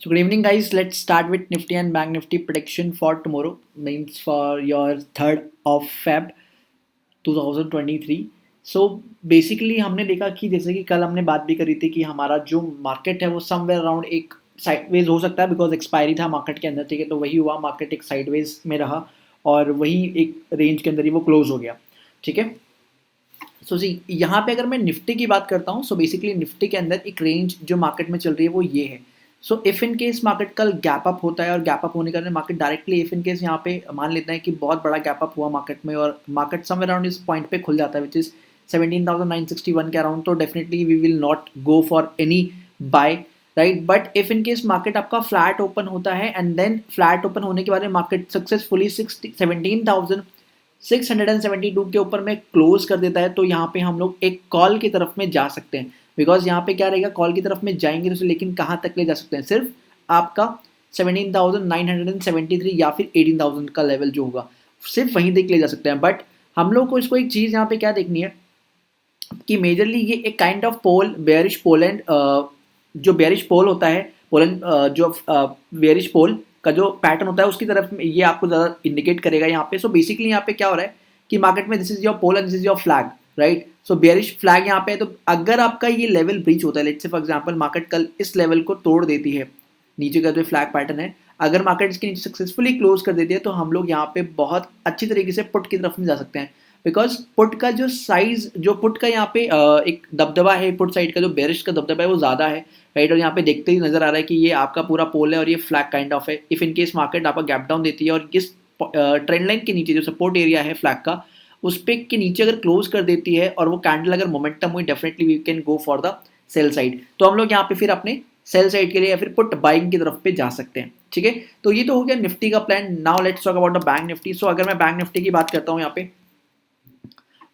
So good evening, guys. Let's start with Nifty and Bank Nifty prediction for tomorrow, means for your 3rd of Feb 2023. So basically हमने देखा कि जैसे कि कल हमने बात भी करी थी कि हमारा जो मार्केट है वो समवेयर अराउंड एक साइडवेज हो सकता है बिकॉज एक्सपायरी था मार्केट के अंदर, ठीक है। तो वही हुआ, मार्केट एक साइडवेज में रहा और वही एक रेंज के अंदर ही वो क्लोज हो गया, ठीक है। सो जी यहाँ पे अगर मैं निफ्टी की बात करता हूँ, सो बेसिकली निफ्टी के अंदर एक रेंज जो मार्केट में चल रही है वो ये है। So if in case market कल गैप अप होता है और गैप अप होने के कारण market directly if in case यहाँ पे मान लेते हैं कि बहुत बड़ा गैप अप हुआ मार्केट में और मार्केट समवेयर अराउंड इस पॉइंट पे खुल जाता है विच इज 17,961 के अराउंड, तो definitely we will not go for any buy, right. But if in case market आपका फ्लैट ओपन होता है एंड देन फ्लैट ओपन होने के बाद में मार्केट सक्सेसफुली 17,672 के ऊपर में क्लोज कर देता है, तो यहाँ पे हम लोग एक कॉल की तरफ में जा सकते हैं। बिकॉज यहाँ पे क्या रहेगा, कॉल की तरफ में जाएंगे तो लेकिन कहाँ तक ले जा सकते हैं, सिर्फ आपका 17,973 या फिर 18,000 का लेवल जो होगा सिर्फ वहीं तक ले जा सकते हैं। बट हम लोग को इसको एक चीज़ यहाँ पे क्या देखनी है कि मेजरली ये एक kind of pole bearish pole and जो बेयरिश पोल होता है पोलन जो बेयरिश पोल का जो पैटर्न होता है उसकी तरफ में ये आपको ज़्यादा इंडिकेट करेगा यहाँ पे। सो बेसिकली यहाँ पे क्या हो रहा है कि मार्केट में this is your pole and this is your flag, right. So bearish flag यहाँ पे है, तो अगर आपका ये लेवल ब्रीच होता है, let's say for example market कल इस लेवल को तोड़ देती है, नीचे का जो फ्लैग पैटर्न है, अगर मार्केट इसके नीचे सक्सेसफुली क्लोज कर देती है तो हम लोग यहाँ पे बहुत अच्छी तरीके से पुट की तरफ में जा सकते हैं। बिकॉज पुट का जो साइज, जो पुट का यहाँ पे एक दबदबा है, पुट साइड का जो बेरिश का दबदबा है वो ज़्यादा है, राइट। और यहाँ पे देखते ही नजर आ रहा है कि ये आपका पूरा पोल है और ये फ्लैग काइंड ऑफ है। इफ इन केस मार्केट आपका गैप डाउन देती है और इस ट्रेंड लाइन के नीचे जो सपोर्ट एरिया है फ्लैग का, उस पे के नीचे अगर क्लोज कर देती है और वो कैंडल अगर मोमेंटम हुई, definitely we can go for the sell side. तो हम लोग यहाँ पे फिर अपने सेल साइड के लिए या फिर पुट बाइंग की तरफ पे जा सकते हैं, ठीक है। तो ये तो हो गया निफ्टी का plan. Now let's talk about the bank Nifty. So अगर मैं बैंक निफ्टी की बात करता हूँ, यहाँ पे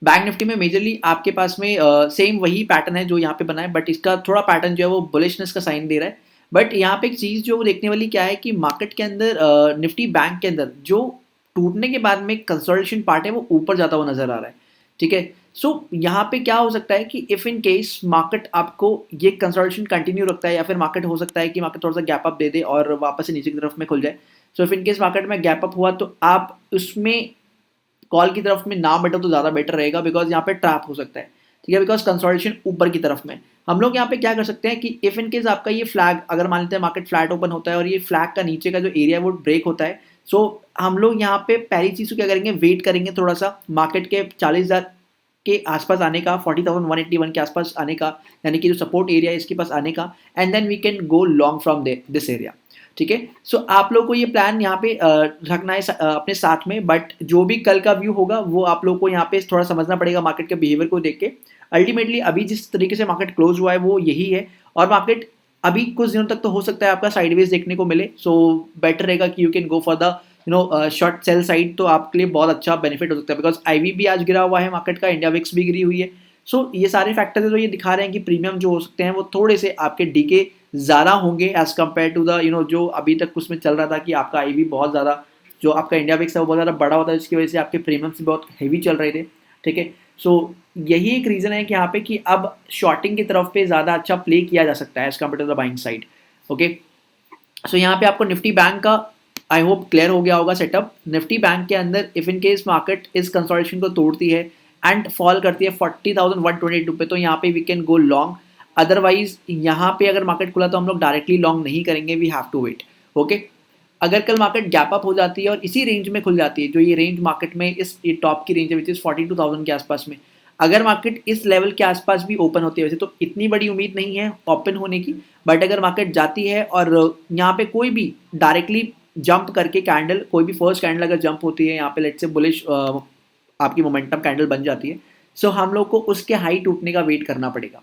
बैंक निफ्टी में मेजरली आपके पास में सेम वही पैटर्न है जो यहाँ पे बना है, बट इसका थोड़ा पैटर्न जो है वो बुलिशनेस का साइन दे रहा है। बट यहाँ पे एक चीज़ जो देखने वाली क्या है कि मार्केट के अंदर निफ्टी बैंक के अंदर जो टूटने के बाद में कंसोलिडेशन पार्ट है वो ऊपर जाता हुआ नजर आ रहा है, ठीक है। सो यहाँ पे क्या हो सकता है कि इफ इन केस मार्केट आपको ये कंसोलिडेशन कंटिन्यू रखता है या फिर मार्केट हो सकता है कि मार्केट थोड़ा सा गैप अप दे दे और वापस से नीचे की तरफ में खुल जाए। So if in case market में गैप अप हुआ तो आप उसमें कॉल की तरफ में ना बैठो तो ज़्यादा बेटर रहेगा, बिकॉज यहाँ पे ट्रैप हो सकता है, ठीक है। बिकॉज कंसोलिडेशन ऊपर की तरफ में हम लोग यहाँ पे क्या कर सकते हैं कि इफ इन केस आपका ये फ्लैग अगर मान लेते हैं मार्केट फ्लैट ओपन होता है और ये फ्लैग का नीचे का जो एरिया है वो ब्रेक होता है, सो हम लोग यहाँ पे पहली चीज़ को क्या करेंगे, वेट करेंगे थोड़ा सा मार्केट के 40,000 के आसपास आने का, 40,181 के आसपास आने का, यानी कि जो सपोर्ट एरिया है इसके पास आने का, and then we can go long from this area, ठीक है। सो आप लोग को ये प्लान यहाँ पे रखना है अपने साथ में। बट जो भी कल का व्यू होगा वो आप लोग को यहाँ पे थोड़ा समझना पड़ेगा मार्केट के बिहेवियर को देख के। अल्टीमेटली अभी जिस तरीके से मार्केट क्लोज हुआ है वो यही है, और मार्केट अभी कुछ दिनों तक तो हो सकता है आपका साइडवेज देखने को मिले। सो बेटर रहेगा कि you can go for the short cell side, तो आपके लिए बहुत अच्छा बेनिफिट हो सकता है। बिकॉज आईवी भी आज गिरा हुआ है मार्केट का, इंडिया विक्स भी गिरी हुई है। सो ये सारे फैक्टर्स है जो ये दिखा रहे हैं कि प्रीमियम जो हो सकते हैं वो थोड़े से आपके डीके ज़्यादा होंगे एज कम्पेयर टू द जो अभी तक उसमें चल रहा था कि आपका आईवी बहुत ज़्यादा, जो आपका इंडिया विक्स है वो बहुत ज़्यादा बड़ा होता है जिसकी वजह से आपके प्रीमियम्स बहुत हैवी चल रहे थे, ठीक है। सो यही एक रीज़न है कि यहाँ पे कि अब शॉर्टिंग की तरफ पे ज़्यादा अच्छा प्ले किया जा सकता है as compared to the buying side, okay. So यहाँ पे आपको निफ्टी बैंक का आई होप क्लियर हो गया होगा सेटअप। निफ्टी बैंक के अंदर इफ इन केस मार्केट इस कंसोलिडेशन को तोड़ती है एंड फॉल करती है 40,122 पे, तो यहाँ पे we can go long. Otherwise यहाँ पे अगर मार्केट खुला तो हम लोग डायरेक्टली लॉन्ग नहीं करेंगे, we have to wait, okay. अगर कल मार्केट गैप अप हो जाती है और इसी रेंज में खुल जाती है, जो ये रेंज मार्केट में ये टॉप की रेंज है विच इज 42,000 के आसपास में, अगर मार्केट इस लेवल के आसपास भी ओपन होती है, वैसे तो इतनी बड़ी उम्मीद नहीं है ओपन होने की, बट अगर मार्केट जाती है और यहाँ पे कोई भी डायरेक्टली जंप करके कैंडल, कोई भी फर्स्ट कैंडल अगर जंप होती है यहाँ पे, लेट्स से बुलिश आपकी मोमेंटम कैंडल बन जाती है, सो हम लोग को उसके हाई टूटने का वेट करना पड़ेगा,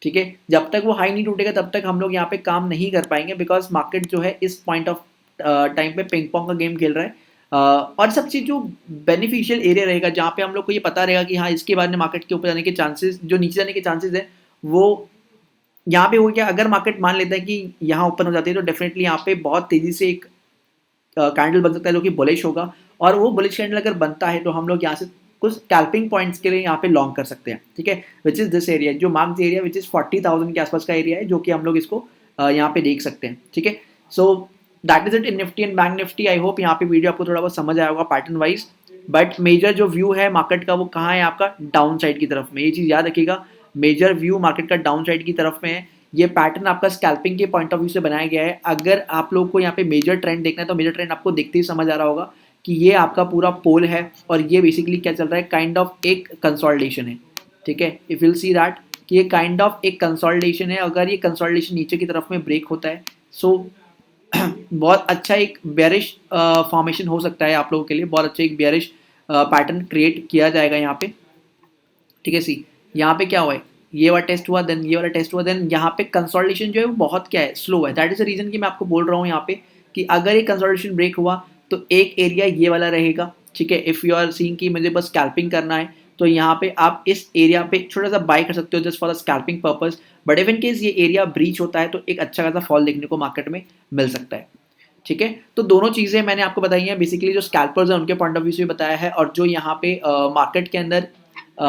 ठीक है। जब तक वो हाई नहीं टूटेगा तब तक हम लोग यहाँ पे काम नहीं कर पाएंगे, बिकॉज मार्केट जो है इस पॉइंट ऑफ टाइम पे पिंग पोंग का गेम खेल रहा है। और सबसे जो बेनिफिशियल एरिया रहेगा जहाँ पे हम लोग को ये पता रहेगा कि हाँ इसके बाद में मार्केट के ऊपर जाने के चांसेस, जो नीचे जाने के चांसेस है वो यहाँ पे हो गया। अगर मार्केट मान लेता है कि यहाँ ओपन हो जाती है तो डेफिनेटली यहाँ पे बहुत तेजी से एक कैंडल बन सकता है जो कि बुलिश होगा, और वो बुलिश कैंडल अगर बनता है तो हम लोग यहाँ से कुछ स्कैल्पिंग पॉइंट्स के लिए यहाँ पे लॉन्ग कर सकते हैं, ठीक है। विच इज दिस एरिया, जो मार्क्स एरिया विच इज 40,000 के आसपास का एरिया है, जो कि हम लोग इसको यहाँ पे देख सकते हैं, ठीक है। So that is it in Nifty and bank Nifty. I hope यहाँ पे वीडियो आपको थोड़ा बहुत समझ आया होगा पैटर्न वाइज। बट मेजर जो व्यू है मार्केट का वो कहाँ है आपका, डाउन साइड की तरफ में। ये चीज़ याद रखिएगा, मेजर व्यू मार्केट का डाउन साइड की तरफ में है। ये पैटर्न आपका स्कैल्पिंग के पॉइंट ऑफ व्यू से बनाया गया है। अगर आप लोग को यहाँ पे मेजर ट्रेंड देखना है तो मेजर ट्रेंड आपको देखते ही समझ आ रहा होगा कि ये आपका पूरा पोल है और ये बेसिकली क्या चल रहा है, काइंड ऑफ एक कंसोलिडेशन है। ठीक है, इफ विल सी दैट कि ये काइंड ऑफ एक कंसोलिडेशन है। अगर ये कंसोलिडेशन नीचे की तरफ में ब्रेक होता है सो बहुत अच्छा एक बेरिश फॉर्मेशन हो सकता है आप लोगों के लिए, बहुत अच्छा एक बेरिश पैटर्न क्रिएट किया जाएगा यहाँ पे। ठीक है, सी यहाँ पे क्या हुआ है, ये वाला टेस्ट हुआ, देन ये वाला टेस्ट हुआ, देन यहाँ पे कंसोलिडेशन जो है वो बहुत क्या है, स्लो है। दैट इज द रीजन कि मैं आपको बोल रहा हूँ यहाँ पे कि अगर ये कंसोलिडेशन ब्रेक हुआ तो एक एरिया ये वाला रहेगा। ठीक है, इफ़ यू आर सीइंग कि मुझे बस स्कैल्पिंग करना है तो यहाँ पे आप इस एरिया पे छोटा सा बाय कर सकते हो just for the scalping purpose. But if in case ये एरिया ब्रीच होता है तो एक अच्छा खासा फॉल देखने को मार्केट में मिल सकता है। ठीक है, तो दोनों चीज़ें मैंने आपको बताई हैं, बेसिकली जो स्कैल्पर्स हैं उनके पॉइंट ऑफ व्यू से बताया है, और जो यहाँ पे मार्केट के अंदर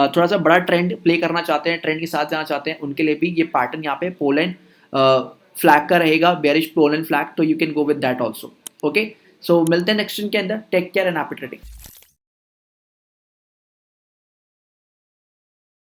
थोड़ा सा बड़ा ट्रेंड प्ले करना चाहते हैं, ट्रेंड के साथ जाना चाहते हैं, उनके लिए भी ये पैटर्न यहाँ पे पोलैंड फ्लैग का रहेगा, बेरिश पोलैंड फ्लैग, तो you can go with that also. Okay, so मिलते हैं नेक्स्ट दिन के अंदर। Take care and happy trading.